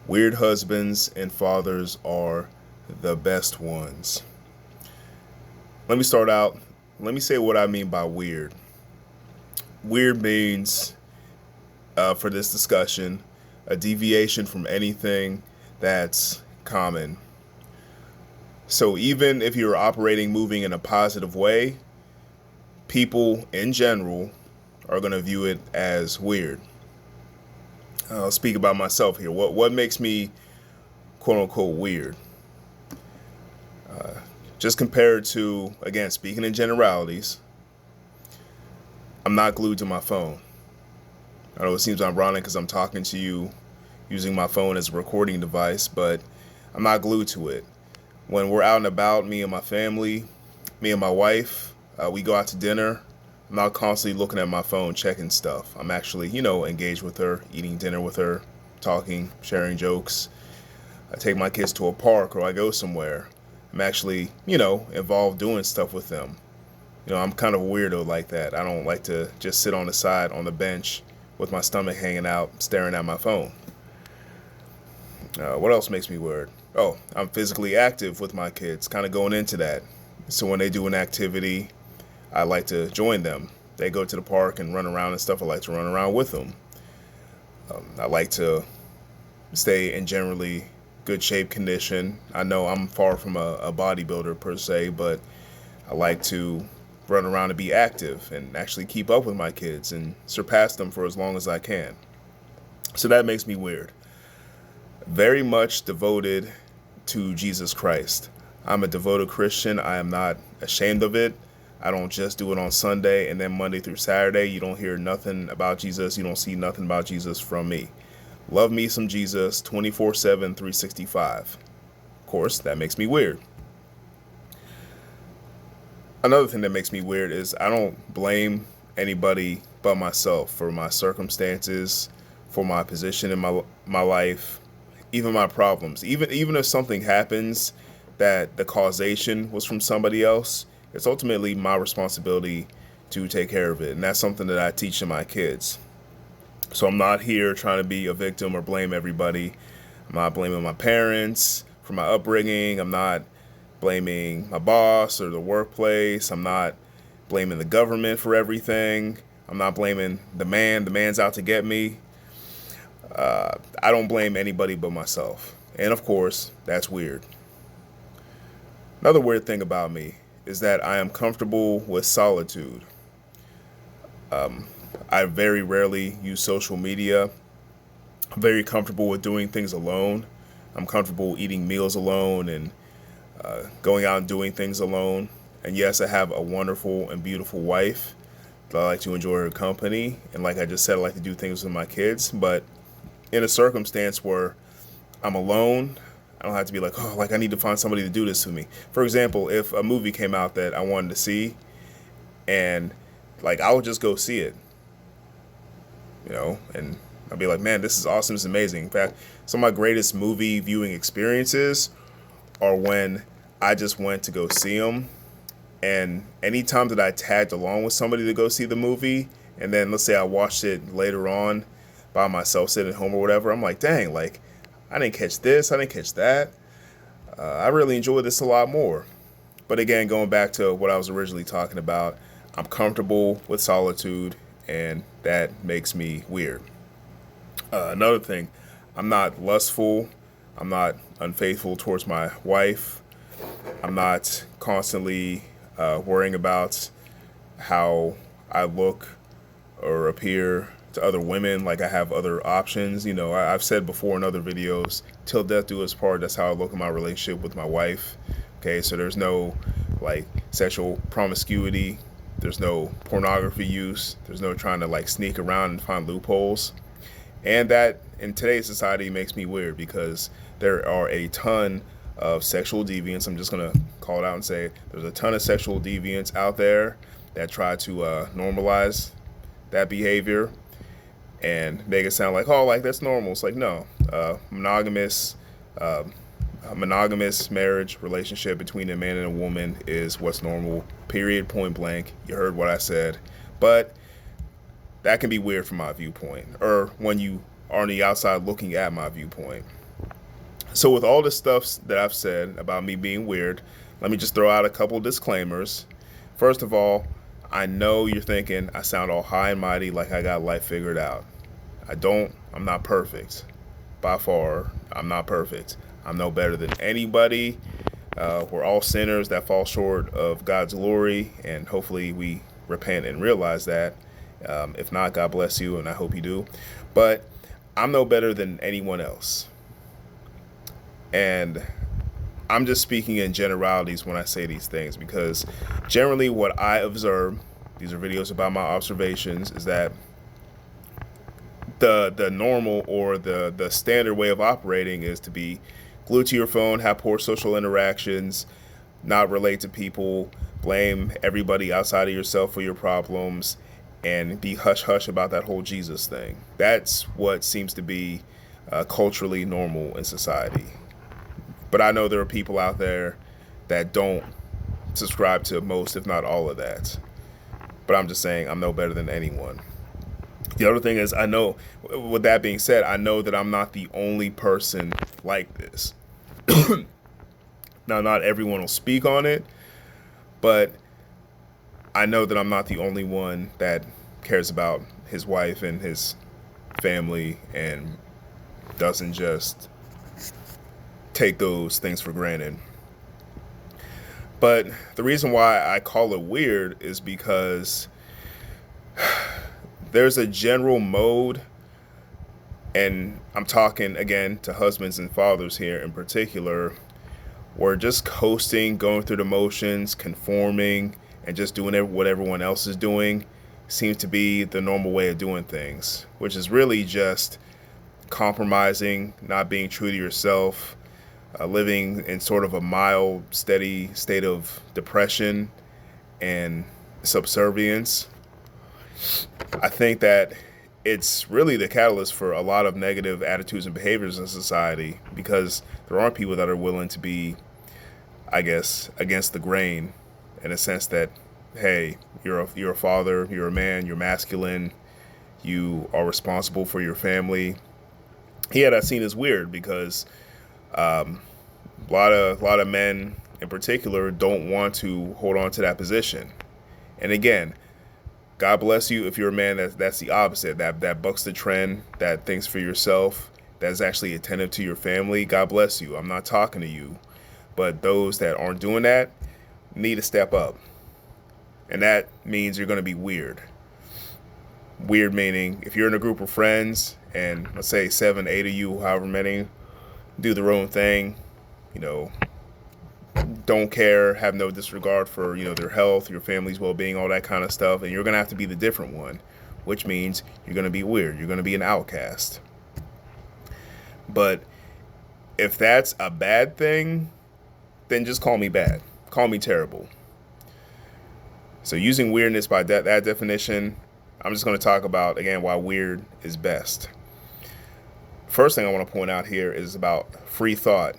Weird husbands and fathers are the best ones. Let me start out. Let me say what I mean by weird. Weird means, for this discussion, a deviation from anything that's common. So even if you're operating, moving in a positive way, people in general are going to view it as weird. I'll speak about myself here. What makes me quote unquote weird? Just compared to, again, speaking in generalities, I'm not glued to my phone. I know it seems ironic because I'm talking to you using my phone as a recording device, but I'm not glued to it. When we're out and about, me and my family, me and my wife, we go out to dinner. I'm not constantly looking at my phone, checking stuff. I'm actually, engaged with her, eating dinner with her, talking, sharing jokes. I take my kids to a park or I go somewhere. I'm actually, involved doing stuff with them. I'm kind of a weirdo like that. I don't like to just sit on the side on the bench with my stomach hanging out, staring at my phone. What else makes me weird? Oh, I'm physically active with my kids, kind of going into that. So when they do an activity, I like to join them. They go to the park and run around and stuff. I like to run around with them. I like to stay in generally good shape condition. I know I'm far from a bodybuilder per se, but I like to run around and be active and actually keep up with my kids and surpass them for as long as I can. So that makes me weird. Very much devoted to Jesus Christ. I'm a devoted Christian. I am not ashamed of it. I don't just do it on Sunday and then Monday through Saturday. You don't hear nothing about Jesus. You don't see nothing about Jesus from me. Love me some Jesus 24/7, 365. Of course, that makes me weird. Another thing that makes me weird is I don't blame anybody but myself for my circumstances, for my position in my life, even my problems. Even if something happens that the causation was from somebody else, it's ultimately my responsibility to take care of it. And that's something that I teach to my kids. So I'm not here trying to be a victim or blame everybody. I'm not blaming my parents for my upbringing. I'm not blaming my boss or the workplace. I'm not blaming the government for everything. I'm not blaming the man. The man's out to get me. I don't blame anybody but myself. And of course, that's weird. Another weird thing about me is that I am comfortable with solitude. I very rarely use social media. I'm very comfortable with doing things alone. I'm comfortable eating meals alone and going out and doing things alone. And yes, I have a wonderful and beautiful wife that I like to enjoy her company. And like I just said, I like to do things with my kids. But in a circumstance where I'm alone, I don't have to be like, oh, like I need to find somebody to do this with me. For example, if a movie came out that I wanted to see and like I would just go see it, and I'd be like, man, this is awesome, it's amazing. In fact, some of my greatest movie viewing experiences are when I just went to go see them. And anytime that I tagged along with somebody to go see the movie, and then let's say I watched it later on by myself sitting at home or whatever, I'm like, dang, like I didn't catch this, I didn't catch that. I really enjoyed this a lot more. But again, going back to what I was originally talking about, I'm comfortable with solitude, and that makes me weird. Another thing, I'm not lustful. I'm not unfaithful towards my wife. I'm not constantly worrying about how I look or appear to other women, like I have other options. I've said before in other videos, till death do us part, that's how I look in my relationship with my wife. Okay, so there's no like sexual promiscuity, there's no pornography use, there's no trying to like sneak around and find loopholes. And that in today's society makes me weird because there are a ton of sexual deviants. I'm just going to call it out and say there's a ton of sexual deviants out there that try to normalize that behavior and make it sound like, oh, like that's normal. It's like, no, monogamous, a monogamous marriage relationship between a man and a woman is what's normal, period, point blank. You heard what I said. But that can be weird from my viewpoint, or when you are on the outside looking at my viewpoint. So with all the stuff that I've said about me being weird, let me just throw out a couple disclaimers. First of all, I know you're thinking I sound all high and mighty like I got life figured out. I don't. I'm not perfect. By far, I'm not perfect. I'm no better than anybody. We're all sinners that fall short of God's glory, and hopefully we repent and realize that. If not, God bless you, and I hope you do. But I'm no better than anyone else. And I'm just speaking in generalities when I say these things, because generally what I observe, these are videos about my observations, is that the normal or the standard way of operating is to be glued to your phone, have poor social interactions, not relate to people, blame everybody outside of yourself for your problems, and be hush hush about that whole Jesus thing. That's what seems to be culturally normal in society. But I know there are people out there that don't subscribe to most, if not all of that. But I'm just saying I'm no better than anyone. The other thing is, I know, with that being said, I know that I'm not the only person like this. Now, not everyone will speak on it, but I know that I'm not the only one that cares about his wife and his family and doesn't just take those things for granted. But the reason why I call it weird is because there's a general mode, and I'm talking again to husbands and fathers here in particular, where just coasting, going through the motions, conforming, and just doing what everyone else is doing seems to be the normal way of doing things, which is really just compromising, not being true to yourself, living in sort of a mild, steady state of depression and subservience. I think that it's really the catalyst for a lot of negative attitudes and behaviors in society, because there aren't people that are willing to be, I guess, against the grain, in a sense that, hey, you're a father, you're a man, you're masculine, you are responsible for your family. Yeah, that's seen as weird because a lot of men in particular don't want to hold on to that position. And again, God bless you if you're a man that's the opposite, that bucks the trend, that thinks for yourself, that's actually attentive to your family. God bless you. I'm not talking to you. But those that aren't doing that need to step up. And that means you're going to be weird. Weird meaning if you're in a group of friends and let's say 7, 8 of you, however many, do their own thing, don't care, have no disregard for, their health, your family's well-being, all that kind of stuff, and you're going to have to be the different one, which means you're going to be weird. You're going to be an outcast. But if that's a bad thing, then just call me bad. Call me terrible. So using weirdness by that definition, I'm just going to talk about, again, why weird is best. First thing I want to point out here is about free thought.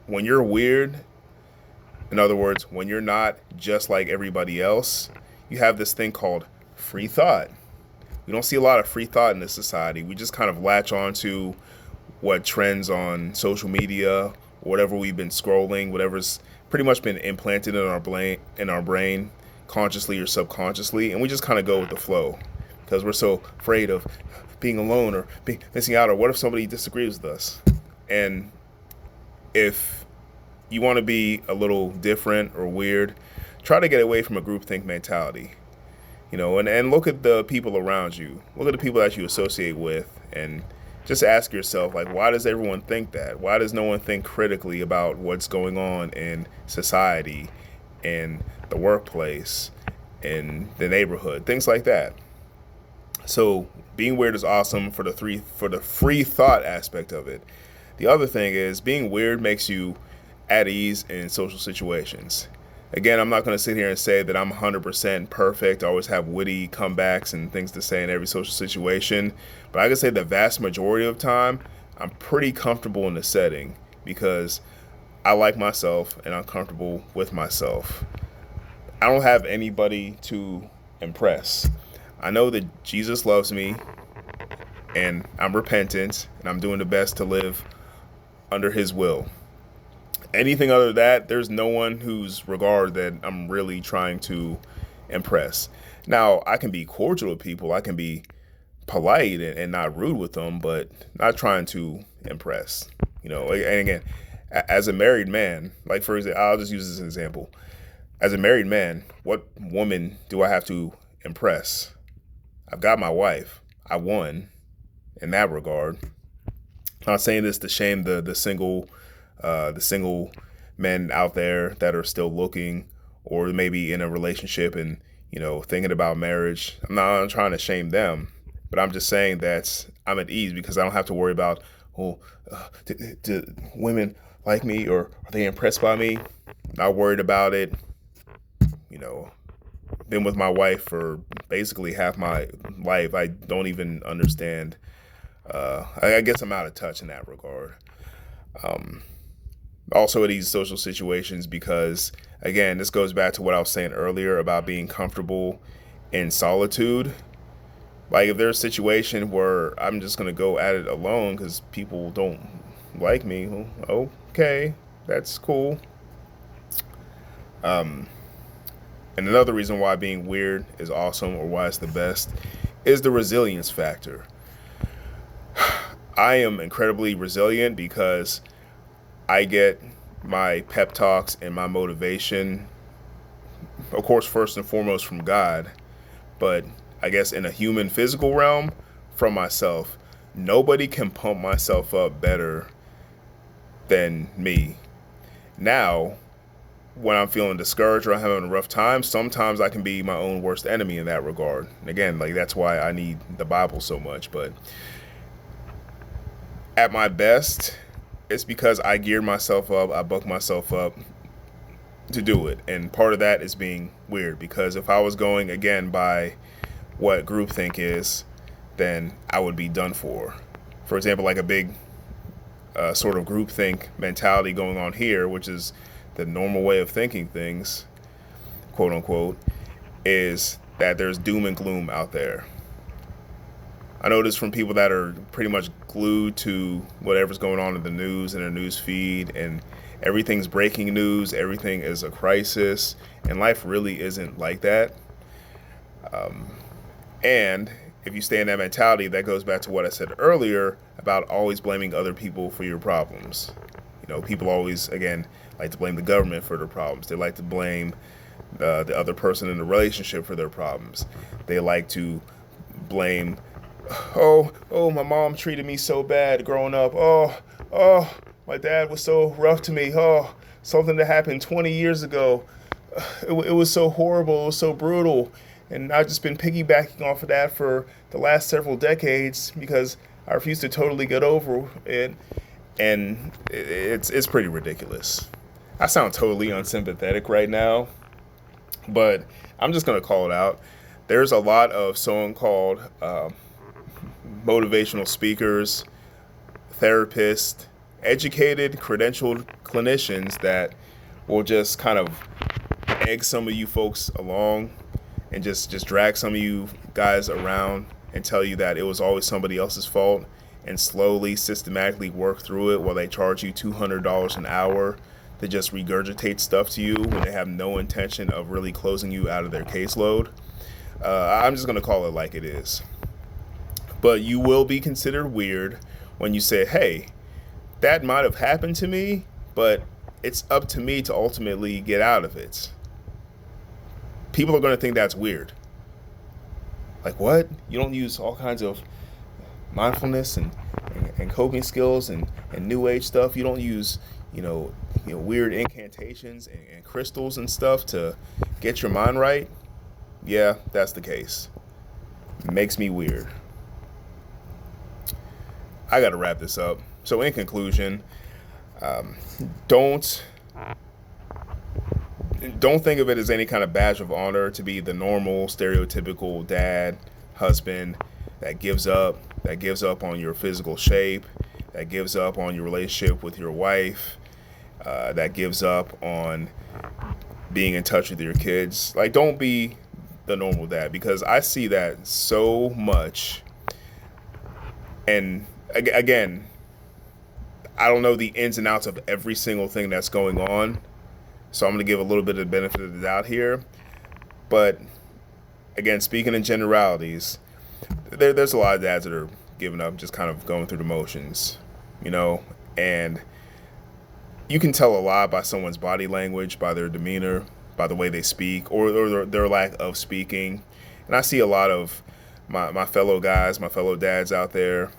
When you're weird, in other words, when you're not just like everybody else, you have this thing called free thought. We don't see a lot of free thought in this society. We just kind of latch on to what trends on social media, whatever we've been scrolling, whatever's pretty much been implanted in our brain, consciously or subconsciously, and we just kind of go with the flow because we're so afraid of being alone or missing out, or what if somebody disagrees with us? And if you want to be a little different or weird, try to get away from a groupthink mentality, and look at the people around you, look at the people that you associate with, and just ask yourself, like, why does everyone think that? Why does no one think critically about what's going on in society, in the workplace, in the neighborhood, things like that? So being weird is awesome for the free thought aspect of it. The other thing is being weird makes you at ease in social situations. Again, I'm not going to sit here and say that I'm 100% perfect, I always have witty comebacks and things to say in every social situation, but I can say the vast majority of the time, I'm pretty comfortable in the setting because I like myself and I'm comfortable with myself. I don't have anybody to impress. I know that Jesus loves me and I'm repentant and I'm doing the best to live under his will. Anything other than that, there's no one whose regard that I'm really trying to impress. Now, I can be cordial with people, I can be polite and not rude with them, but not trying to impress. And again, as a married man, like for example, I'll just use this as an example. As a married man, what woman do I have to impress? I've got my wife. I won in that regard. I'm not saying this to shame the single men out there that are still looking or maybe in a relationship and thinking about marriage. I'm trying to shame them, but I'm just saying that I'm at ease because I don't have to worry about, do women like me or are they impressed by me? Not worried about it. Been with my wife for basically half my life. I don't even understand. I guess I'm out of touch in that regard. Also, in these social situations, because again, this goes back to what I was saying earlier about being comfortable in solitude. Like if there's a situation where I'm just gonna go at it alone because people don't like me, well, okay, that's cool. And another reason why being weird is awesome or why it's the best is the resilience factor. I am incredibly resilient because I get my pep talks and my motivation, of course, first and foremost from God, but I guess in a human physical realm, from myself. Nobody can pump myself up better than me. Now, when I'm feeling discouraged or I'm having a rough time, sometimes I can be my own worst enemy in that regard. And again, like that's why I need the Bible so much. But at my best, it's because I geared myself up, I bucked myself up to do it. And part of that is being weird because if I was going again by what groupthink is, then I would be done for. For example, like a big sort of groupthink mentality going on here, which is the normal way of thinking things, quote unquote, is that there's doom and gloom out there. I know this from people that are pretty much glued to whatever's going on in the news and their news feed, and everything's breaking news, everything is a crisis, and life really isn't like that. And if you stay in that mentality, that goes back to what I said earlier about always blaming other people for your problems. People always, again, like to blame the government for their problems. They like to blame the other person in the relationship for their problems. They like to blame, my mom treated me so bad growing up. My dad was so rough to me. Something that happened 20 years ago. It was so horrible. It was so brutal. And I've just been piggybacking off of that for the last several decades because I refuse to totally get over it. And it's pretty ridiculous. I sound totally unsympathetic right now, but I'm just going to call it out. There's a lot of so-called motivational speakers, therapists, educated, credentialed clinicians that will just kind of egg some of you folks along and just drag some of you guys around and tell you that it was always somebody else's fault and slowly, systematically work through it while they charge you $200 an hour to just regurgitate stuff to you when they have no intention of really closing you out of their caseload. I'm just going to call it like it is. But you will be considered weird when you say, hey, that might have happened to me, but it's up to me to ultimately get out of it. People are going to think that's weird. Like, what? You don't use all kinds of mindfulness and coping skills and new age stuff. You don't use, weird incantations and crystals and stuff to get your mind right. Yeah, that's the case. It makes me weird. I got to wrap this up. So in conclusion, don't think of it as any kind of badge of honor to be the normal, stereotypical dad, husband that gives up on your physical shape, that gives up on your relationship with your wife, that gives up on being in touch with your kids. Like, don't be the normal dad, because I see that so much. And again, I don't know the ins and outs of every single thing that's going on, so I'm going to give a little bit of the benefit of the doubt here. But again, speaking in generalities, there's a lot of dads that are giving up, just kind of going through the motions, you know, and you can tell a lot by someone's body language, by their demeanor, by the way they speak, or their lack of speaking. And I see a lot of my fellow guys, my fellow dads out there,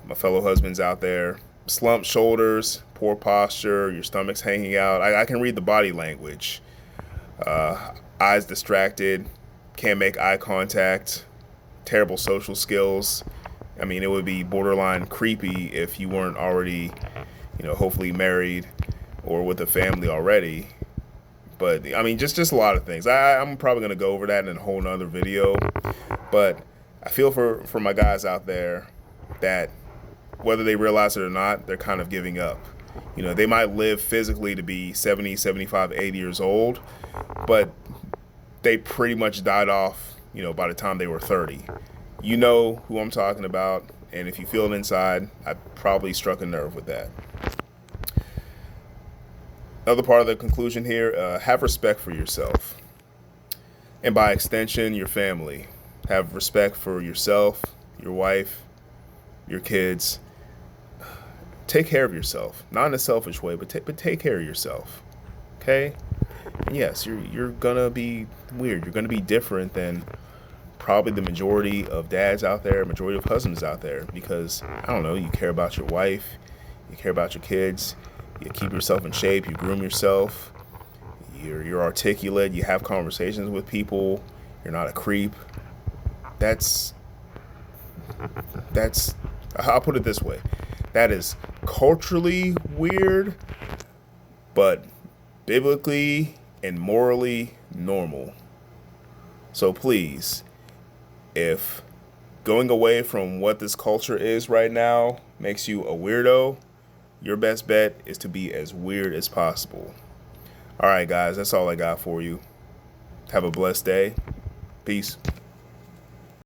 my fellow husbands out there, slumped shoulders, poor posture, your stomach's hanging out. I can read the body language. Eyes distracted, can't make eye contact, terrible social skills. I mean, it would be borderline creepy if you weren't already, hopefully married or with a family already. But I mean, just a lot of things. I'm probably gonna go over that in a whole nother video. But I feel for my guys out there that whether they realize it or not, they're kind of giving up. They might live physically to be 70, 75, 80 years old, but they pretty much died off, by the time they were 30. You know who I'm talking about, and if you feel it inside, I probably struck a nerve with that. Another part of the conclusion here, have respect for yourself. And by extension, your family. Have respect for yourself, your wife, your kids. Take care of yourself. Not in a selfish way, but take care of yourself. Okay? And yes, you're gonna be weird. You're gonna be different than probably the majority of dads out there, majority of husbands out there, because I don't know, you care about your wife, you care about your kids, you keep yourself in shape, you groom yourself, you're articulate, you have conversations with people, you're not a creep. That's I'll put it this way. That is culturally weird, but biblically and morally normal. So please, if going away from what this culture is right now makes you a weirdo, your best bet is to be as weird as possible. All right, guys, that's all I got for you. Have a blessed day. Peace.